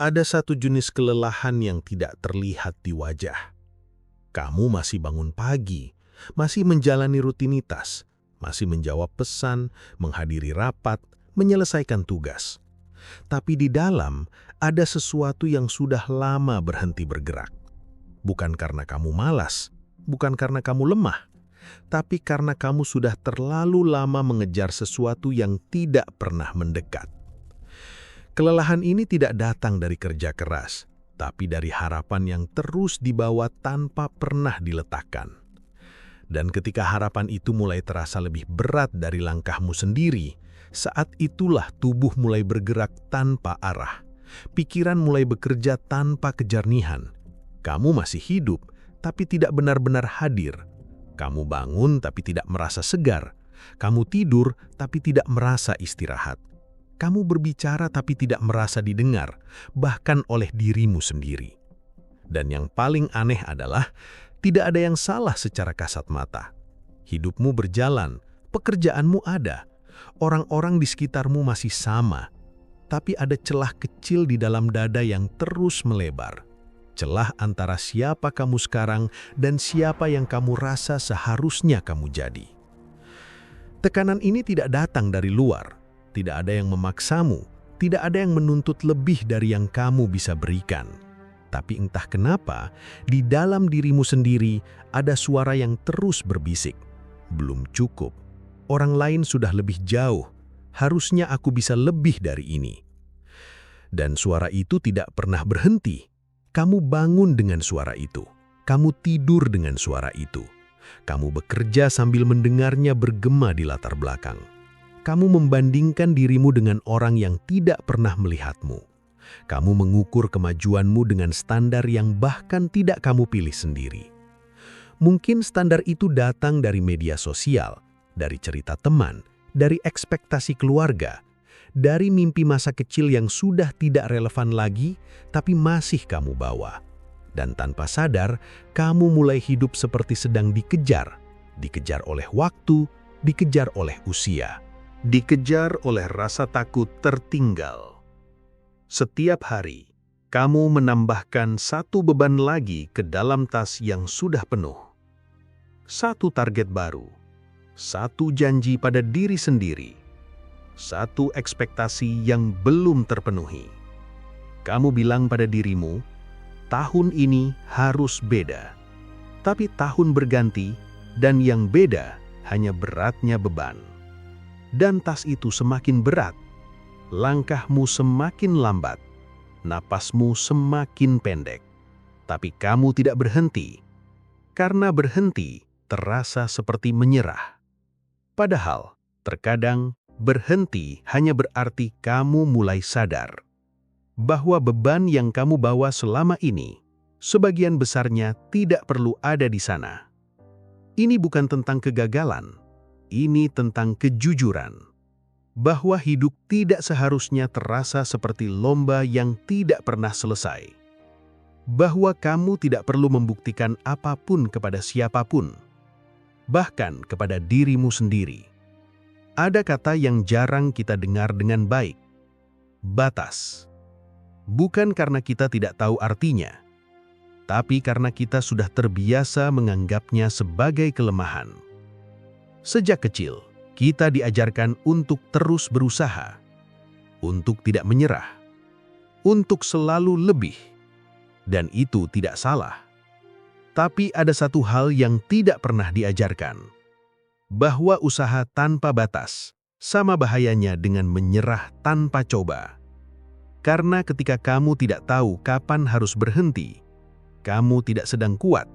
Ada satu jenis kelelahan yang tidak terlihat di wajah. Kamu masih bangun pagi, masih menjalani rutinitas, masih menjawab pesan, menghadiri rapat, menyelesaikan tugas. Tapi di dalam ada sesuatu yang sudah lama berhenti bergerak. Bukan karena kamu malas, bukan karena kamu lemah, tapi karena kamu sudah terlalu lama mengejar sesuatu yang tidak pernah mendekat. Kelelahan ini tidak datang dari kerja keras, tapi dari harapan yang terus dibawa tanpa pernah diletakkan. Dan ketika harapan itu mulai terasa lebih berat dari langkahmu sendiri, saat itulah tubuh mulai bergerak tanpa arah. Pikiran mulai bekerja tanpa kejernihan. Kamu masih hidup, tapi tidak benar-benar hadir. Kamu bangun tapi tidak merasa segar. Kamu tidur tapi tidak merasa istirahat. Kamu berbicara tapi tidak merasa didengar, bahkan oleh dirimu sendiri. Dan yang paling aneh adalah, tidak ada yang salah secara kasat mata. Hidupmu berjalan, pekerjaanmu ada, orang-orang di sekitarmu masih sama, tapi ada celah kecil di dalam dada yang terus melebar. Celah antara siapa kamu sekarang dan siapa yang kamu rasa seharusnya kamu jadi. Tekanan ini tidak datang dari luar. Tidak ada yang memaksamu, tidak ada yang menuntut lebih dari yang kamu bisa berikan. Tapi entah kenapa, di dalam dirimu sendiri ada suara yang terus berbisik. Belum cukup, orang lain sudah lebih jauh, harusnya aku bisa lebih dari ini. Dan suara itu tidak pernah berhenti. Kamu bangun dengan suara itu, kamu tidur dengan suara itu. Kamu bekerja sambil mendengarnya bergema di latar belakang. Kamu membandingkan dirimu dengan orang yang tidak pernah melihatmu. Kamu mengukur kemajuanmu dengan standar yang bahkan tidak kamu pilih sendiri. Mungkin standar itu datang dari media sosial, dari cerita teman, dari ekspektasi keluarga, dari mimpi masa kecil yang sudah tidak relevan lagi, tapi masih kamu bawa. Dan tanpa sadar, kamu mulai hidup seperti sedang dikejar. Dikejar oleh waktu, dikejar oleh usia. Dikejar oleh rasa takut tertinggal. Setiap hari, kamu menambahkan satu beban lagi ke dalam tas yang sudah penuh. Satu target baru, satu janji pada diri sendiri, satu ekspektasi yang belum terpenuhi. Kamu bilang pada dirimu, tahun ini harus beda. Tapi tahun berganti, dan yang beda hanya beratnya beban. Dan tas itu semakin berat, langkahmu semakin lambat, napasmu semakin pendek. Tapi kamu tidak berhenti, karena berhenti terasa seperti menyerah. Padahal, terkadang berhenti hanya berarti kamu mulai sadar bahwa beban yang kamu bawa selama ini, sebagian besarnya tidak perlu ada di sana. Ini bukan tentang kegagalan. Ini tentang kejujuran, bahwa hidup tidak seharusnya terasa seperti lomba yang tidak pernah selesai. Bahwa kamu tidak perlu membuktikan apapun kepada siapapun, bahkan kepada dirimu sendiri. Ada kata yang jarang kita dengar dengan baik, batas. Bukan karena kita tidak tahu artinya, tapi karena kita sudah terbiasa menganggapnya sebagai kelemahan. Sejak kecil, kita diajarkan untuk terus berusaha, untuk tidak menyerah, untuk selalu lebih. Dan itu tidak salah. Tapi ada satu hal yang tidak pernah diajarkan, bahwa usaha tanpa batas sama bahayanya dengan menyerah tanpa coba. Karena ketika kamu tidak tahu kapan harus berhenti, kamu tidak sedang kuat,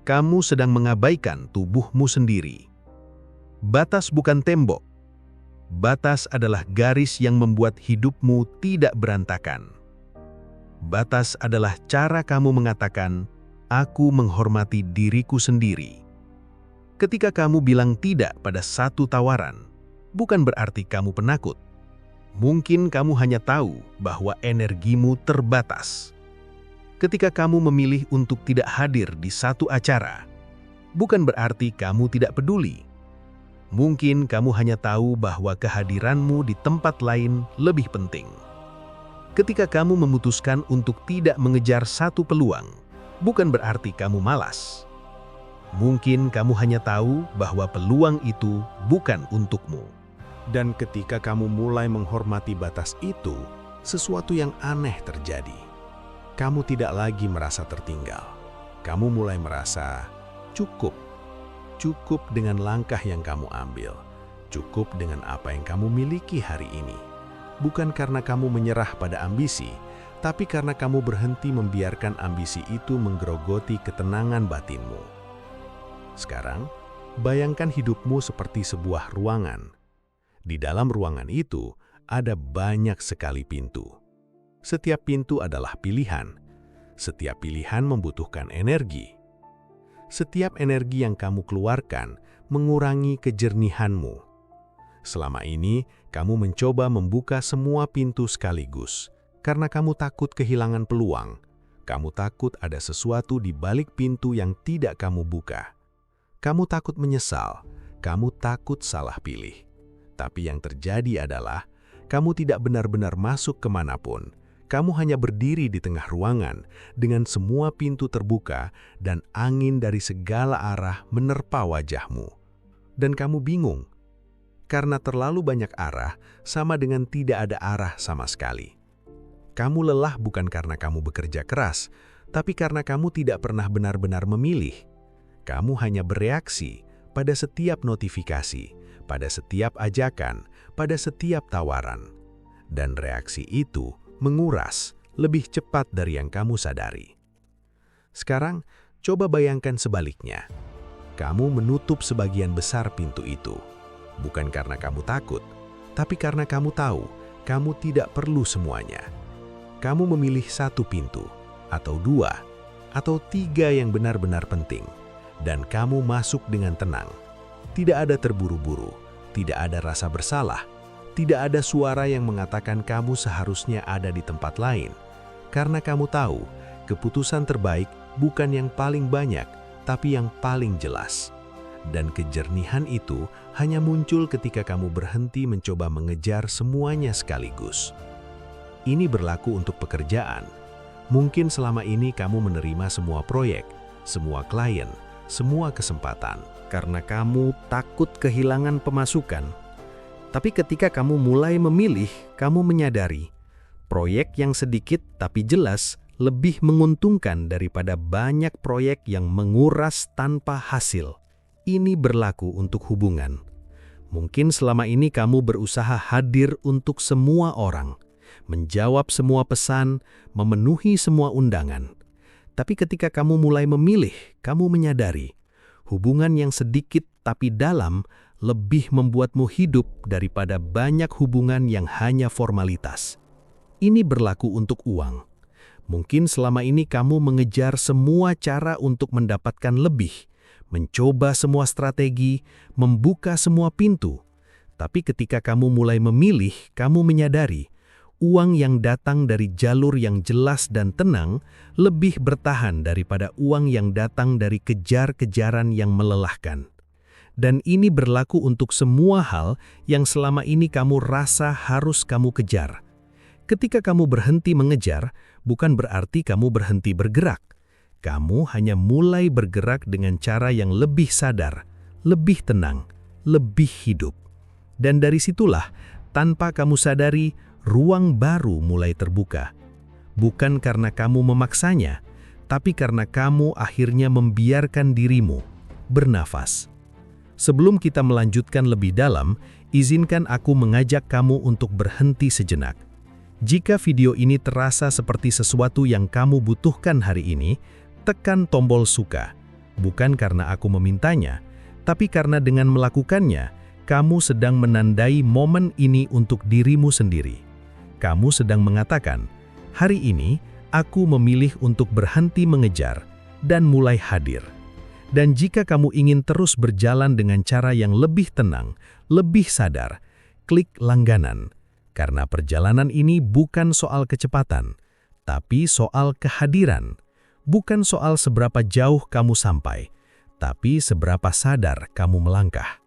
kamu sedang mengabaikan tubuhmu sendiri. Batas bukan tembok. Batas adalah garis yang membuat hidupmu tidak berantakan. Batas adalah cara kamu mengatakan, "Aku menghormati diriku sendiri." Ketika kamu bilang tidak pada satu tawaran, bukan berarti kamu penakut. Mungkin kamu hanya tahu bahwa energimu terbatas. Ketika kamu memilih untuk tidak hadir di satu acara, bukan berarti kamu tidak peduli. Mungkin kamu hanya tahu bahwa kehadiranmu di tempat lain lebih penting. Ketika kamu memutuskan untuk tidak mengejar satu peluang, bukan berarti kamu malas. Mungkin kamu hanya tahu bahwa peluang itu bukan untukmu. Dan ketika kamu mulai menghormati batas itu, sesuatu yang aneh terjadi. Kamu tidak lagi merasa tertinggal. Kamu mulai merasa cukup. Cukup dengan langkah yang kamu ambil. Cukup dengan apa yang kamu miliki hari ini. Bukan karena kamu menyerah pada ambisi, tapi karena kamu berhenti membiarkan ambisi itu menggerogoti ketenangan batinmu. Sekarang, bayangkan hidupmu seperti sebuah ruangan. Di dalam ruangan itu, ada banyak sekali pintu. Setiap pintu adalah pilihan. Setiap pilihan membutuhkan energi. Setiap energi yang kamu keluarkan mengurangi kejernihanmu. Selama ini, kamu mencoba membuka semua pintu sekaligus, karena kamu takut kehilangan peluang. Kamu takut ada sesuatu di balik pintu yang tidak kamu buka. Kamu takut menyesal, kamu takut salah pilih. Tapi yang terjadi adalah, kamu tidak benar-benar masuk kemanapun. Kamu hanya berdiri di tengah ruangan, dengan semua pintu terbuka dan angin dari segala arah menerpa wajahmu. Dan kamu bingung. Karena terlalu banyak arah, sama dengan tidak ada arah sama sekali. Kamu lelah bukan karena kamu bekerja keras, tapi karena kamu tidak pernah benar-benar memilih. Kamu hanya bereaksi pada setiap notifikasi, pada setiap ajakan, pada setiap tawaran. Dan reaksi itu menguras lebih cepat dari yang kamu sadari. Sekarang, coba bayangkan sebaliknya. Kamu menutup sebagian besar pintu itu. Bukan karena kamu takut, tapi karena kamu tahu kamu tidak perlu semuanya. Kamu memilih satu pintu, atau dua, atau tiga yang benar-benar penting, dan kamu masuk dengan tenang. Tidak ada terburu-buru, tidak ada rasa bersalah, tidak ada suara yang mengatakan kamu seharusnya ada di tempat lain, karena kamu tahu keputusan terbaik bukan yang paling banyak, tapi yang paling jelas. Dan kejernihan itu hanya muncul ketika kamu berhenti mencoba mengejar semuanya sekaligus. Ini berlaku untuk pekerjaan. Mungkin selama ini kamu menerima semua proyek, semua klien, semua kesempatan, karena kamu takut kehilangan pemasukan. Tapi ketika kamu mulai memilih, kamu menyadari, proyek yang sedikit tapi jelas lebih menguntungkan daripada banyak proyek yang menguras tanpa hasil. Ini berlaku untuk hubungan. Mungkin selama ini kamu berusaha hadir untuk semua orang, menjawab semua pesan, memenuhi semua undangan. Tapi ketika kamu mulai memilih, kamu menyadari, hubungan yang sedikit tapi dalam lebih membuatmu hidup daripada banyak hubungan yang hanya formalitas. Ini berlaku untuk uang. Mungkin selama ini kamu mengejar semua cara untuk mendapatkan lebih, mencoba semua strategi, membuka semua pintu. Tapi ketika kamu mulai memilih, kamu menyadari, uang yang datang dari jalur yang jelas dan tenang lebih bertahan daripada uang yang datang dari kejar-kejaran yang melelahkan. Dan ini berlaku untuk semua hal yang selama ini kamu rasa harus kamu kejar. Ketika kamu berhenti mengejar, bukan berarti kamu berhenti bergerak. Kamu hanya mulai bergerak dengan cara yang lebih sadar, lebih tenang, lebih hidup. Dan dari situlah, tanpa kamu sadari, ruang baru mulai terbuka. Bukan karena kamu memaksanya, tapi karena kamu akhirnya membiarkan dirimu bernafas. Sebelum kita melanjutkan lebih dalam, izinkan aku mengajak kamu untuk berhenti sejenak. Jika video ini terasa seperti sesuatu yang kamu butuhkan hari ini, tekan tombol suka, bukan karena aku memintanya, tapi karena dengan melakukannya, kamu sedang menandai momen ini untuk dirimu sendiri. Kamu sedang mengatakan, hari ini aku memilih untuk berhenti mengejar dan mulai hadir. Dan jika kamu ingin terus berjalan dengan cara yang lebih tenang, lebih sadar, klik langganan. Karena perjalanan ini bukan soal kecepatan, tapi soal kehadiran. Bukan soal seberapa jauh kamu sampai, tapi seberapa sadar kamu melangkah.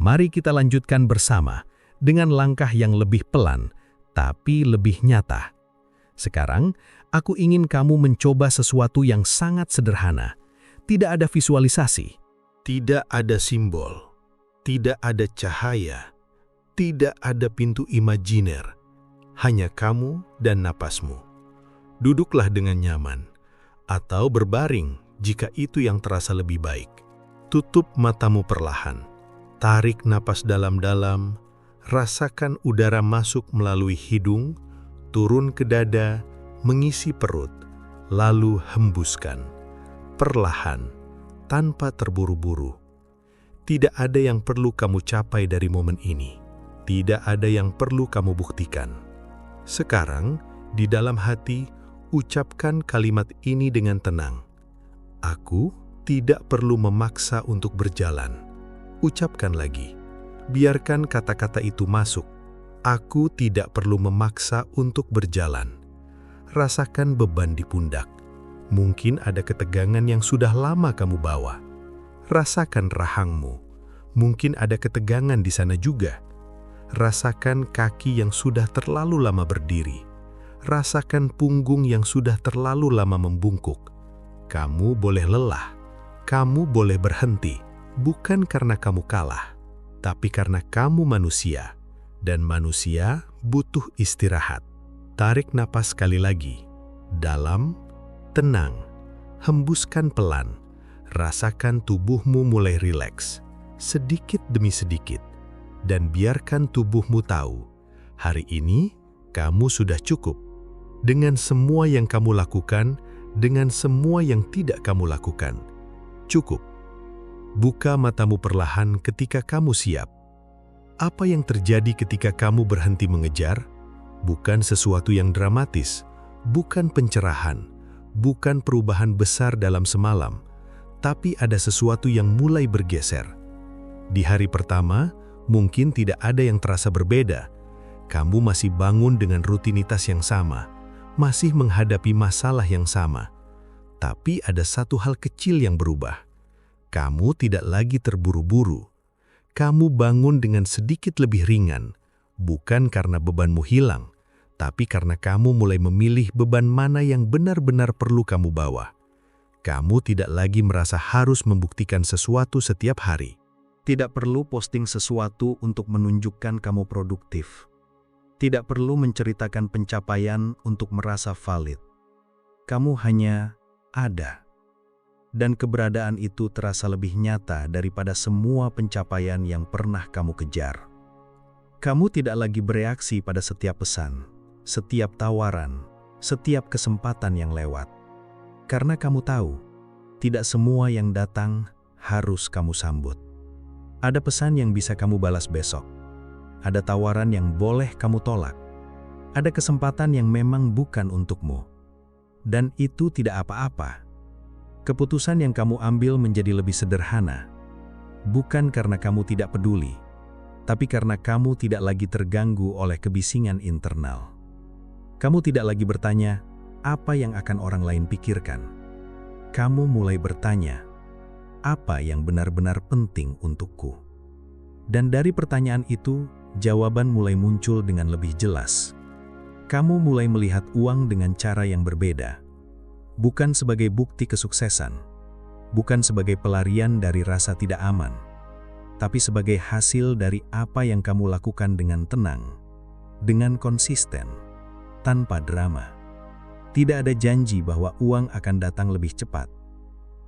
Mari kita lanjutkan bersama dengan langkah yang lebih pelan, tapi lebih nyata. Sekarang, aku ingin kamu mencoba sesuatu yang sangat sederhana. Tidak ada visualisasi. Tidak ada simbol, tidak ada cahaya, tidak ada pintu imajiner. Hanya kamu dan napasmu. Duduklah dengan nyaman, atau berbaring jika itu yang terasa lebih baik. Tutup matamu perlahan, tarik napas dalam-dalam, rasakan udara masuk melalui hidung, turun ke dada, mengisi perut, lalu hembuskan. Perlahan, tanpa terburu-buru. Tidak ada yang perlu kamu capai dari momen ini. Tidak ada yang perlu kamu buktikan. Sekarang, di dalam hati, ucapkan kalimat ini dengan tenang. Aku tidak perlu memaksa untuk berjalan. Ucapkan lagi. Biarkan kata-kata itu masuk. Aku tidak perlu memaksa untuk berjalan. Rasakan beban di pundak. Mungkin ada ketegangan yang sudah lama kamu bawa. Rasakan rahangmu. Mungkin ada ketegangan di sana juga. Rasakan kaki yang sudah terlalu lama berdiri. Rasakan punggung yang sudah terlalu lama membungkuk. Kamu boleh lelah. Kamu boleh berhenti. Bukan karena kamu kalah, tapi karena kamu manusia. Dan manusia butuh istirahat. Tarik napas sekali lagi. Dalam, tenang, hembuskan pelan, rasakan tubuhmu mulai rileks, sedikit demi sedikit, dan biarkan tubuhmu tahu, hari ini kamu sudah cukup. Dengan semua yang kamu lakukan, dengan semua yang tidak kamu lakukan. Cukup. Buka matamu perlahan ketika kamu siap. Apa yang terjadi ketika kamu berhenti mengejar? Bukan sesuatu yang dramatis, bukan pencerahan, bukan perubahan besar dalam semalam, tapi ada sesuatu yang mulai bergeser. Di hari pertama, mungkin tidak ada yang terasa berbeda. Kamu masih bangun dengan rutinitas yang sama, masih menghadapi masalah yang sama. Tapi ada satu hal kecil yang berubah. Kamu tidak lagi terburu-buru. Kamu bangun dengan sedikit lebih ringan, bukan karena bebanmu hilang, tapi karena kamu mulai memilih beban mana yang benar-benar perlu kamu bawa. Kamu tidak lagi merasa harus membuktikan sesuatu setiap hari. Tidak perlu posting sesuatu untuk menunjukkan kamu produktif. Tidak perlu menceritakan pencapaian untuk merasa valid. Kamu hanya ada. Dan keberadaan itu terasa lebih nyata daripada semua pencapaian yang pernah kamu kejar. Kamu tidak lagi bereaksi pada setiap pesan, setiap tawaran, setiap kesempatan yang lewat. Karena kamu tahu, tidak semua yang datang harus kamu sambut. Ada pesan yang bisa kamu balas besok. Ada tawaran yang boleh kamu tolak. Ada kesempatan yang memang bukan untukmu. Dan itu tidak apa-apa. Keputusan yang kamu ambil menjadi lebih sederhana. Bukan karena kamu tidak peduli, tapi karena kamu tidak lagi terganggu oleh kebisingan internal. Kamu tidak lagi bertanya, apa yang akan orang lain pikirkan? Kamu mulai bertanya, apa yang benar-benar penting untukku? Dan dari pertanyaan itu, jawaban mulai muncul dengan lebih jelas. Kamu mulai melihat uang dengan cara yang berbeda. Bukan sebagai bukti kesuksesan, bukan sebagai pelarian dari rasa tidak aman, tapi sebagai hasil dari apa yang kamu lakukan dengan tenang, dengan konsisten, tanpa drama. Tidak ada janji bahwa uang akan datang lebih cepat.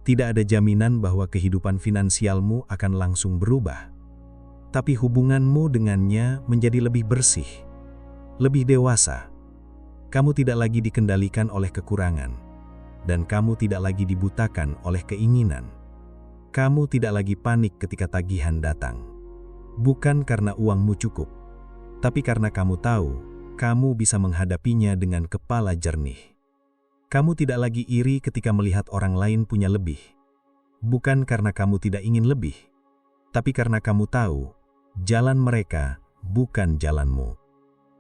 Tidak ada jaminan bahwa kehidupan finansialmu akan langsung berubah. Tapi hubunganmu dengannya menjadi lebih bersih, lebih dewasa. Kamu tidak lagi dikendalikan oleh kekurangan, dan kamu tidak lagi dibutakan oleh keinginan. Kamu tidak lagi panik ketika tagihan datang. Bukan karena uangmu cukup, tapi karena kamu tahu, kamu bisa menghadapinya dengan kepala jernih. Kamu tidak lagi iri ketika melihat orang lain punya lebih. Bukan karena kamu tidak ingin lebih, tapi karena kamu tahu, jalan mereka bukan jalanmu.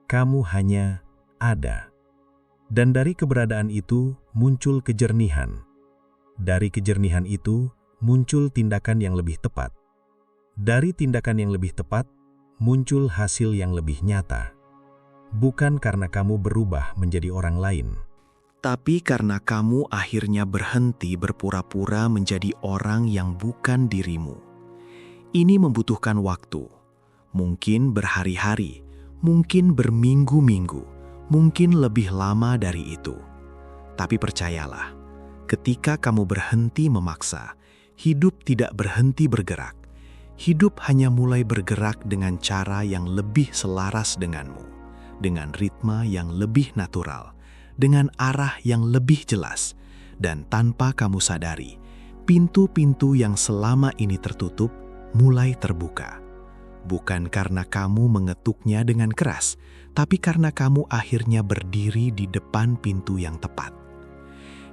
Kamu hanya ada. Dan dari keberadaan itu muncul kejernihan. Dari kejernihan itu muncul tindakan yang lebih tepat. Dari tindakan yang lebih tepat muncul hasil yang lebih nyata. bukan karena kamu berubah menjadi orang lain. Tapi karena kamu akhirnya berhenti berpura-pura menjadi orang yang bukan dirimu. Ini membutuhkan waktu, mungkin berhari-hari, mungkin berminggu-minggu, mungkin lebih lama dari itu. Tapi percayalah, ketika kamu berhenti memaksa, hidup tidak berhenti bergerak. Hidup hanya mulai bergerak dengan cara yang lebih selaras denganmu, dengan ritme yang lebih natural, dengan arah yang lebih jelas, dan tanpa kamu sadari, pintu-pintu yang selama ini tertutup mulai terbuka. Bukan karena kamu mengetuknya dengan keras, tapi karena kamu akhirnya berdiri di depan pintu yang tepat.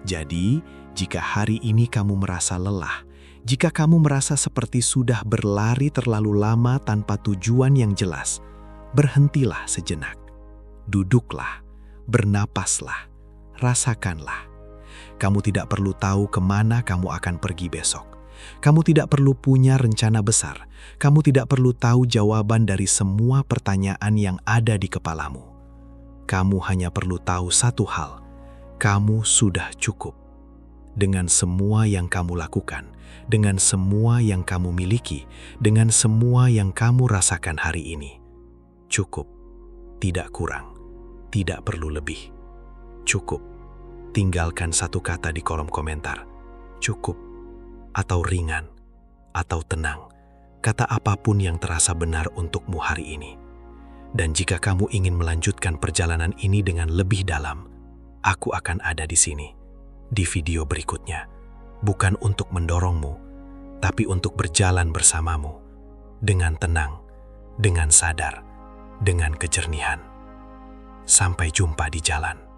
Jadi, jika hari ini kamu merasa lelah, jika kamu merasa seperti sudah berlari terlalu lama tanpa tujuan yang jelas, berhentilah sejenak. Duduklah. Bernapaslah, rasakanlah. Kamu tidak perlu tahu kemana kamu akan pergi besok. Kamu tidak perlu punya rencana besar. Kamu tidak perlu tahu jawaban dari semua pertanyaan yang ada di kepalamu. Kamu hanya perlu tahu satu hal. Kamu sudah cukup. Dengan semua yang kamu lakukan, dengan semua yang kamu miliki, dengan semua yang kamu rasakan hari ini. Cukup, tidak kurang. Tidak perlu lebih. Cukup. Tinggalkan satu kata di kolom komentar. Cukup. Atau ringan. Atau tenang. Kata apapun yang terasa benar untukmu hari ini. Dan jika kamu ingin melanjutkan perjalanan ini dengan lebih dalam, aku akan ada di sini, di video berikutnya. Bukan untuk mendorongmu, tapi untuk berjalan bersamamu. Dengan tenang, dengan sadar, dengan kejernihan. Sampai jumpa di jalan.